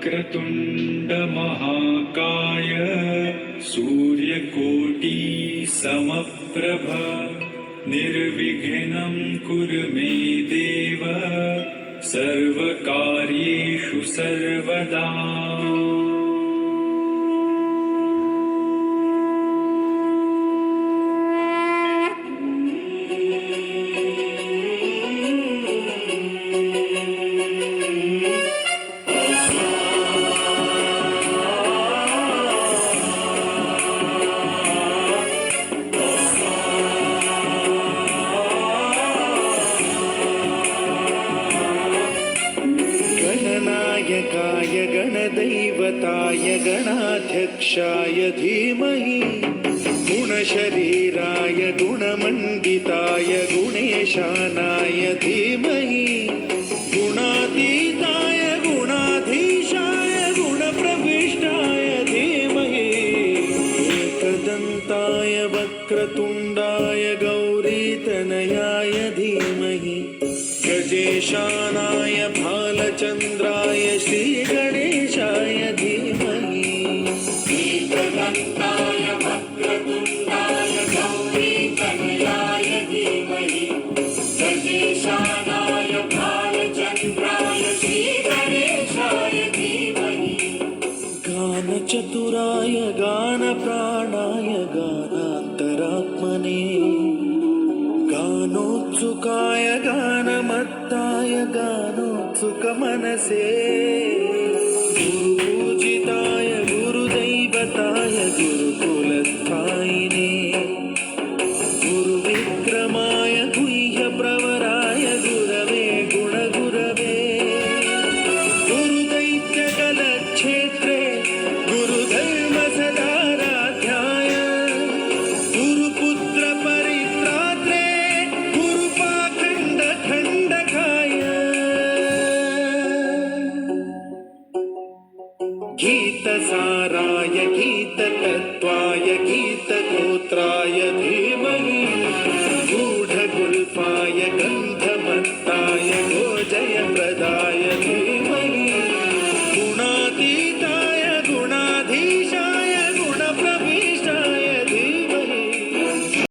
वक्रतुण्ड महाकाय सूर्यकोटि समप्रभ निर्विघ्नं कुरु मे देव सर्वकार्येषु सर्वदा। गणनायकाय गणदैवताय गणाध्यक्षाय धीमहि गुणशरीराय गुणमण्डिताय गुणेशानाय धीमहि गुणातीताय गुणाधीशाय गुणप्रविष्टाय धीमहि एकदन्ताय वक्रतुण्डाय गौरीतनयाय धीमहि गजेशानाय भालचन्द्राय श्रीगणेशाय धीमहि एकदन्ताय वक्रतुण्डाय गौरीतनयाय धीमहि गजेशानाय भालचन्द्राय श्रीगणेशाय धीमहि गानचतुराय गानप्राणाय गानान्तरात्मने गानोत्सुकाय गानमत्ताय गानोत्सुकमनसे गुरुपूजिताय गुरुदैवताय गुरुकुलस्थायिने गुरुविक्रमाय गुह्यप्रवराय गुरवे गुणगुरवे गुरुदैत्यकलक्षेत्रे गुरुधर्मसदाराध्याय गुरुपुत्रपरित्रात्रे गीतसाराय गीततत्त्वाय गीतगोत्राय धीमहि गूढगुल्फाय गन्ध